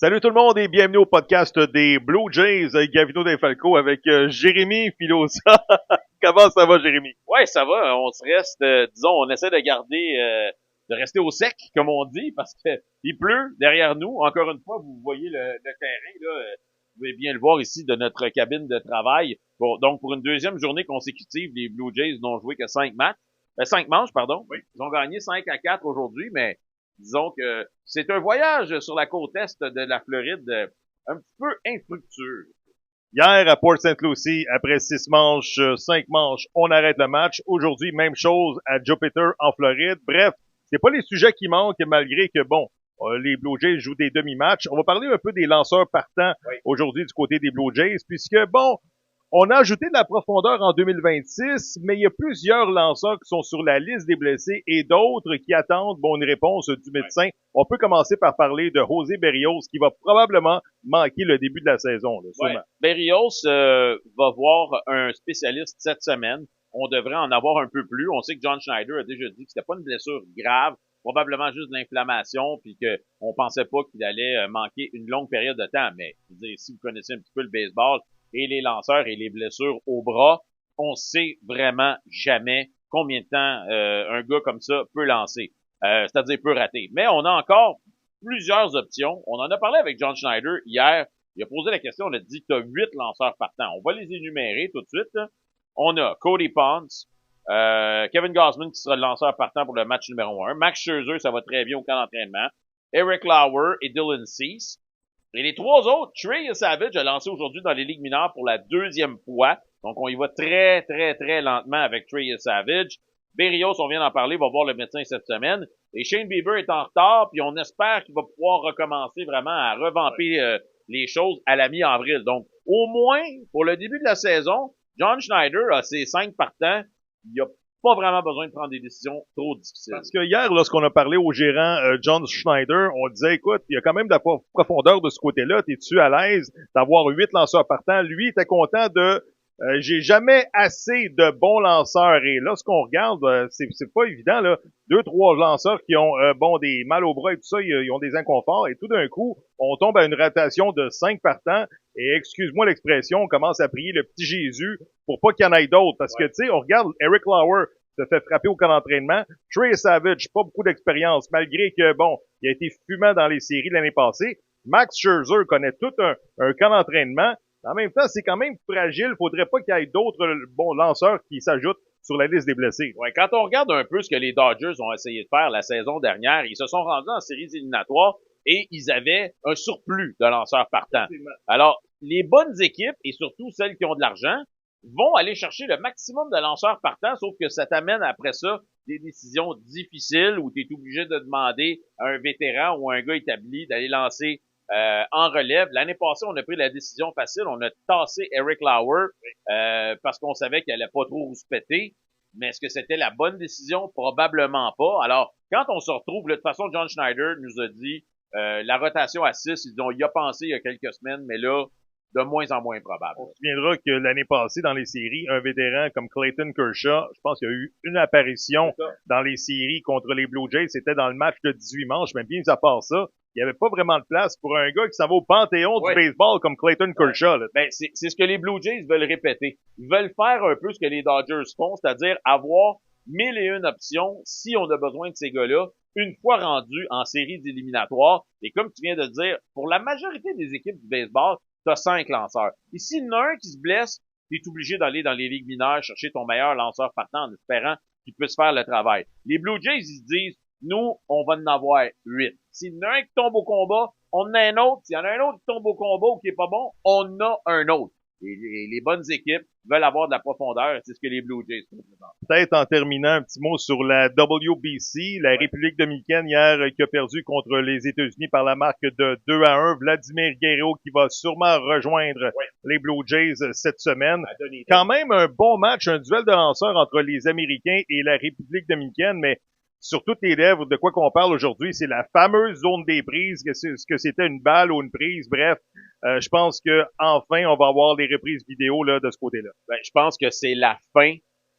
Salut tout le monde et bienvenue au podcast des Blue Jays, Gavino Defalco avec Jérémy Filosa. Comment ça va, Jérémy? Ouais, ça va. On se reste, disons, on essaie de garder, de rester au sec, comme on dit, parce que il pleut derrière nous. Encore une fois, vous voyez le terrain là. Vous pouvez bien le voir ici de notre cabine de travail. Bon, donc pour une deuxième journée consécutive, les Blue Jays n'ont joué que 5 manches, pardon. Oui. Ils ont gagné 5-4 aujourd'hui, mais disons que c'est un voyage sur la côte est de la Floride un petit peu infructueux. Hier, à Port St. Lucie, après 5 manches, on arrête le match. Aujourd'hui, même chose à Jupiter, en Floride. Bref, c'est pas les sujets qui manquent, malgré que, bon, les Blue Jays jouent des demi-matchs. On va parler un peu des lanceurs partants aujourd'hui du côté des Blue Jays, puisque, bon, on a ajouté de la profondeur en 2026, mais il y a plusieurs lanceurs qui sont sur la liste des blessés et d'autres qui attendent une réponse du médecin. On peut commencer par parler de José Berrios, qui va probablement manquer le début de la saison. Là, sûrement. Berrios va voir un spécialiste cette semaine. On devrait en avoir un peu plus. On sait que John Schneider a déjà dit que c'était pas une blessure grave, probablement juste de l'inflammation, puis qu'on pensait pas qu'il allait manquer une longue période de temps. Mais je veux dire, si vous connaissez un petit peu le baseball, et les lanceurs et les blessures au bras, on sait vraiment jamais combien de temps un gars comme ça peut lancer, c'est-à-dire peut rater. Mais on a encore plusieurs options. On en a parlé avec John Schneider hier. Il a posé la question, on a dit tu as 8 lanceurs partants. On va les énumérer tout de suite. Là. On a Cody Ponce, Kevin Gausman qui sera le lanceur partant pour le match numéro 1. Max Scherzer, ça va très bien au camp d'entraînement. Eric Lauer et Dylan Cease. Et les trois autres, Trey Savage a lancé aujourd'hui dans les ligues mineures pour la deuxième fois. Donc, on y va très, très, très lentement avec Trey Savage. Berrios, on vient d'en parler, va voir le médecin cette semaine. Et Shane Bieber est en retard, puis on espère qu'il va pouvoir recommencer vraiment à revamper les choses à la mi-avril. Donc, au moins, pour le début de la saison, John Schneider a ses 5 partants. Il a pas vraiment besoin de prendre des décisions trop difficiles. Parce que hier, lorsqu'on a parlé au gérant John Schneider, on disait, écoute, il y a quand même de la profondeur de ce côté-là. T'es-tu à l'aise d'avoir 8 lanceurs partants? Lui, il était content de j'ai jamais assez de bons lanceurs. Et lorsqu'on regarde, c'est pas évident, là. 2-3 lanceurs qui ont des mal au bras et tout ça, ils ont des inconforts. Et tout d'un coup, on tombe à une rotation de 5 partants. Et excuse-moi l'expression, on commence à prier le petit Jésus pour pas qu'il y en ait d'autres. Parce que, tu sais, on regarde Eric Lauer se fait frapper au camp d'entraînement. Trey Savage, pas beaucoup d'expérience, malgré que, bon, il a été fumant dans les séries l'année passée. Max Scherzer connaît tout un camp d'entraînement. En même temps, c'est quand même fragile. Faudrait pas qu'il y ait d'autres bons lanceurs qui s'ajoutent sur la liste des blessés. Ouais, quand on regarde un peu ce que les Dodgers ont essayé de faire la saison dernière, ils se sont rendus en séries éliminatoires et ils avaient un surplus de lanceurs partants. Alors, les bonnes équipes, et surtout celles qui ont de l'argent, vont aller chercher le maximum de lanceurs partants, sauf que ça t'amène après ça des décisions difficiles où tu es obligé de demander à un vétéran ou à un gars établi d'aller lancer en relève. L'année passée, on a pris la décision facile. On a tassé Eric Lauer parce qu'on savait qu'il allait pas trop rouspéter. Mais est-ce que c'était la bonne décision? Probablement pas. Alors, quand on se retrouve, de toute façon, John Schneider nous a dit la rotation à 6, il y a pensé il y a quelques semaines, mais là, de moins en moins probable. On se souviendra que l'année passée, dans les séries, un vétéran comme Clayton Kershaw, je pense qu'il y a eu une apparition dans les séries contre les Blue Jays. C'était dans le match de 18 manches, mais bien à part ça, il n'y avait pas vraiment de place pour un gars qui s'en va au panthéon du baseball comme Clayton Kershaw. Là. Ben, c'est ce que les Blue Jays veulent répéter. Ils veulent faire un peu ce que les Dodgers font, c'est-à-dire avoir 1001 options si on a besoin de ces gars-là une fois rendus en séries éliminatoires. Et comme tu viens de le dire, pour la majorité des équipes du baseball, t'as 5 lanceurs. Et s'il y en a un qui se blesse, t'es obligé d'aller dans les ligues mineures chercher ton meilleur lanceur partant en espérant qu'il puisse faire le travail. Les Blue Jays, ils se disent, nous, on va en avoir 8. S'il y en a un qui tombe au combat, on en a un autre. S'il y en a un autre qui tombe au combat ou qui est pas bon, on a un autre. Et les bonnes équipes veulent avoir de la profondeur. C'est ce que les Blue Jays font. Peut-être en terminant un petit mot sur la WBC, la République dominicaine hier qui a perdu contre les États-Unis par la marque de 2-1. Vladimir Guerrero qui va sûrement rejoindre les Blue Jays cette semaine. Quand même un bon match, un duel de lanceurs entre les Américains et la République dominicaine, mais sur toutes les lèvres, de quoi qu'on parle aujourd'hui, c'est la fameuse zone des prises, ce que c'était une balle ou une prise, bref. Je pense que enfin on va avoir les reprises vidéo là de ce côté-là. Ben, je pense que c'est la fin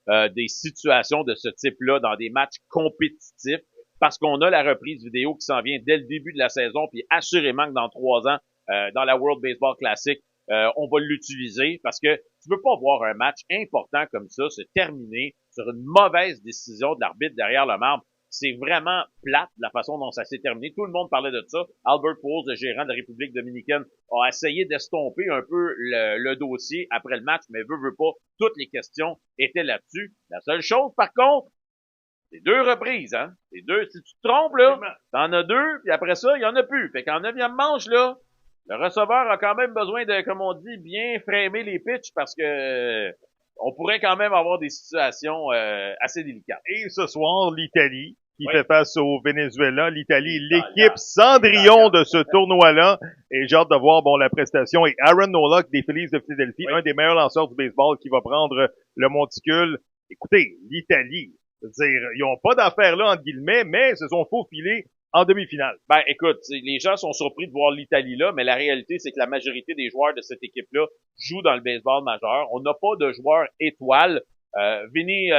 des situations de ce type-là dans des matchs compétitifs parce qu'on a la reprise vidéo qui s'en vient dès le début de la saison, puis assurément que dans 3 ans, dans la World Baseball Classic, on va l'utiliser parce que tu veux pas voir un match important comme ça se terminer sur une mauvaise décision de l'arbitre derrière le marbre. C'est vraiment plate la façon dont ça s'est terminé. Tout le monde parlait de ça. Albert Pujols, le gérant de la République dominicaine, a essayé d'estomper un peu le dossier après le match, mais veut pas. Toutes les questions étaient là-dessus. La seule chose, par contre, c'est 2 reprises, hein. C'est 2. Si tu te trompes, là, t'en as 2, puis après ça, il y en a plus. Fait qu'en 9e manche, là, le receveur a quand même besoin de, comme on dit, bien framer les pitchs parce que on pourrait quand même avoir des situations assez délicates. Et ce soir, l'Italie qui fait face au Venezuela. L'Italie, l'équipe Cendrillon de ce tournoi-là. Et j'ai hâte de voir la prestation. Et Aaron Nola des Phillies de Philadelphie, un des meilleurs lanceurs du baseball qui va prendre le monticule. Écoutez, l'Italie, je veux dire, ils n'ont pas d'affaires là, entre guillemets, mais se sont faufilés en demi-finale. Ben, écoute, les gens sont surpris de voir l'Italie là, mais la réalité, c'est que la majorité des joueurs de cette équipe-là jouent dans le baseball majeur. On n'a pas de joueurs étoiles. Vinny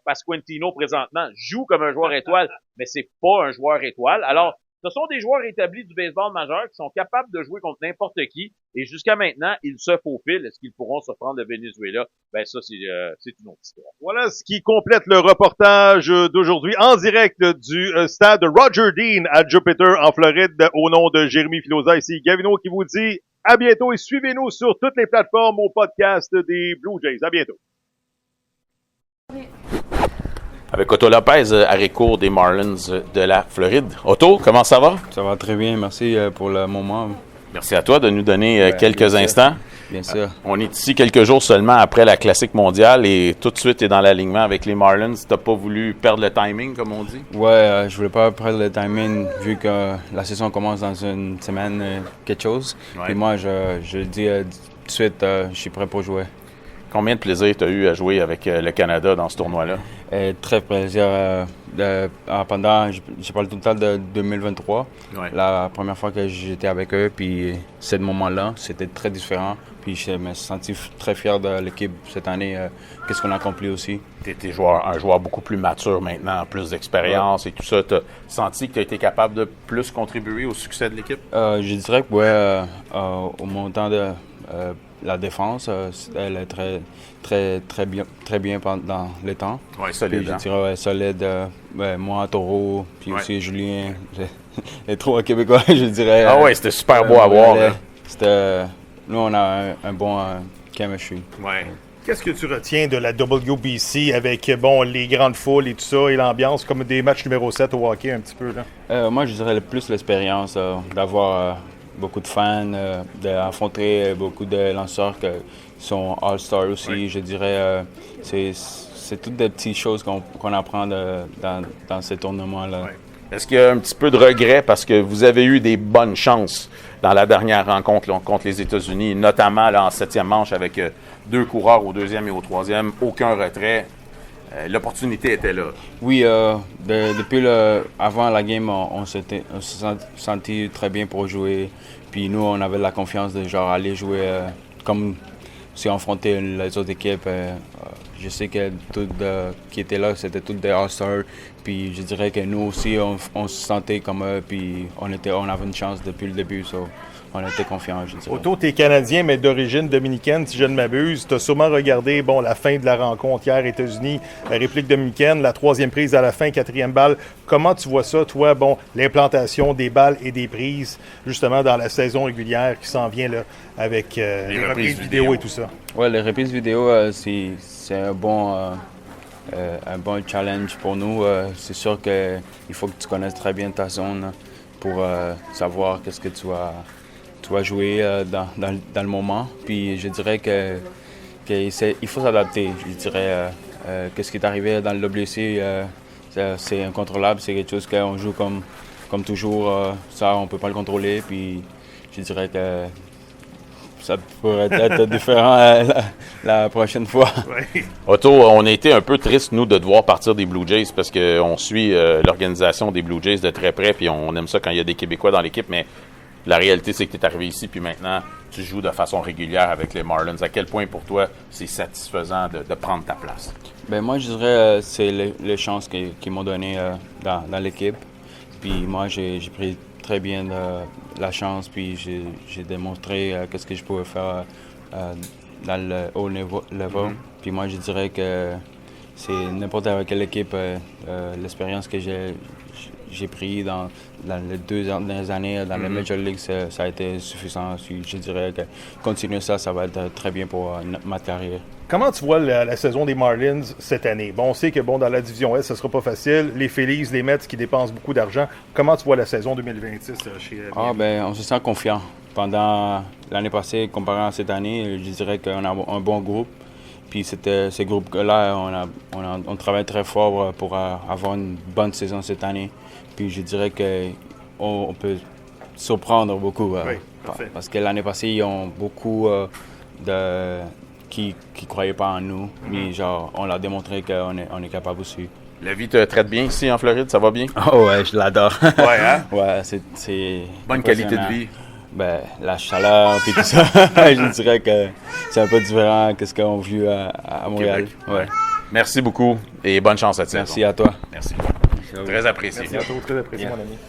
Pasquantino, présentement, joue comme un joueur étoile, mais c'est pas un joueur étoile. Alors, ce sont des joueurs établis du baseball majeur qui sont capables de jouer contre n'importe qui. Et jusqu'à maintenant, ils se faufilent. Est-ce qu'ils pourront se prendre le Venezuela? Ben, ça, c'est une autre histoire. Voilà ce qui complète le reportage d'aujourd'hui en direct du stade Roger Dean à Jupiter, en Floride, au nom de Jérémy Filosa. Ici, Gavino qui vous dit à bientôt et suivez-nous sur toutes les plateformes au podcast des Blue Jays. À bientôt. Avec Otto Lopez, haricourt des Marlins de la Floride. Otto, comment ça va? Ça va très bien, merci pour le moment. Merci à toi de nous donner quelques instants. Bien sûr. On est ici quelques jours seulement après la Classique mondiale et tout de suite, tu es dans l'alignement avec les Marlins. Tu n'as pas voulu perdre le timing, comme on dit? Ouais, je voulais pas perdre le timing vu que la saison commence dans une semaine, quelque chose. Ouais. Puis moi, je dis tout de suite, je suis prêt pour jouer. Combien de plaisir tu as eu à jouer avec le Canada dans ce tournoi-là? Très plaisir. Pendant, je parle tout le temps de 2023, Ouais. la première fois que j'étais avec eux, puis ce moment-là, c'était très différent. Puis je me suis senti très fier de l'équipe cette année, qu'est-ce qu'on a accompli aussi. Tu es un joueur beaucoup plus mature maintenant, plus d'expérience et tout ça. Tu as senti que tu as été capable de plus contribuer au succès de l'équipe? Je dirais que au montant de la défense, elle est très bien pendant le temps. Oui, solide. Puis, je dirais solide. Moi, Taureau, puis aussi Julien, les 3 Québécois, je dirais. Ah oui, c'était super beau à voir. Nous, on a un bon chemistry. Ouais. Qu'est-ce que tu retiens de la WBC avec les grandes foules et tout ça et l'ambiance comme des matchs numéro 7 au hockey un petit peu là? Moi, je dirais plus l'expérience d'avoir beaucoup de fans, d'affronter beaucoup de lanceurs qui sont All-Star aussi. Oui. Je dirais c'est toutes des petites choses qu'on apprend dans ces tournements-là. Oui. Est-ce qu'il y a un petit peu de regret parce que vous avez eu des bonnes chances dans la dernière rencontre là, contre les États-Unis, notamment là, en 7e manche avec 2 coureurs au 2e et au 3e, aucun retrait. L'opportunité était là. Oui, depuis avant la game, on s'est senti très bien pour jouer. Puis nous, on avait la confiance de aller jouer comme si on affrontait les autres équipes. Je sais que tout qui étaient là, c'était tous des All-Stars. Puis je dirais que nous aussi, on se sentait comme eux. Puis on avait une chance depuis le début. On était confiants, je dirais. Otto, t'es Canadien, mais d'origine dominicaine, si je ne m'abuse. Tu as sûrement regardé la fin de la rencontre hier, États-Unis, République dominicaine, la 3e prise à la fin, 4e balle. Comment tu vois ça, toi, l'implantation des balles et des prises, justement, dans la saison régulière qui s'en vient là, avec les reprises vidéo et tout ça? Oui, les reprises vidéo, c'est un bon challenge pour nous. C'est sûr qu'il faut que tu connaisses très bien ta zone pour savoir qu'est-ce que tu vas jouer dans le moment. Puis je dirais il faut s'adapter. Je dirais qu'est-ce qui est arrivé dans le WC, c'est incontrôlable. C'est quelque chose qu'on joue comme toujours. Ça, on ne peut pas le contrôler. Puis je dirais que ça pourrait être différent la prochaine fois. Oui. Otto, on a été un peu triste, nous, de devoir partir des Blue Jays parce qu'on suit l'organisation des Blue Jays de très près. Puis on aime ça quand il y a des Québécois dans l'équipe. Mais la réalité, c'est que tu es arrivé ici, puis maintenant, tu joues de façon régulière avec les Marlins. À quel point, pour toi, c'est satisfaisant de prendre ta place? Moi, je dirais c'est les chances qu'ils m'ont données dans l'équipe. Puis moi, j'ai pris très bien la chance, puis j'ai démontré qu'est-ce que je pouvais faire dans le haut niveau. Puis moi, je dirais que c'est n'importe quelle équipe, l'expérience que j'ai pris dans les 2 dernières années dans la Major League, ça a été suffisant. Je dirais que continuer ça va être très bien pour ma carrière. Comment tu vois la saison des Marlins cette année? Bon, on sait que dans la division Est, ce ne sera pas facile. Les Phillies, les Mets qui dépensent beaucoup d'argent. Comment tu vois la saison 2026 chez Miami? On se sent confiant. Pendant l'année passée, comparé à cette année, je dirais qu'on a un bon groupe. Puis ces groupes-là, on travaille très fort pour avoir une bonne saison cette année. Puis je dirais qu'on peut surprendre beaucoup. Parce que l'année passée, ils ont beaucoup qui ne croyaient pas en nous. Mais on leur a démontré qu'on est capable aussi. La vie te traite bien ici en Floride, ça va bien? Oh ouais, je l'adore. Ouais, hein? Ouais, c'est bonne qualité de vie. Ben, la chaleur et tout ça, je dirais que c'est un peu différent de ce qu'on vit à Montréal. Ouais. Merci beaucoup et bonne chance à toi. Merci à toi. Merci. Très apprécié. Merci à toi, très apprécié, mon ami.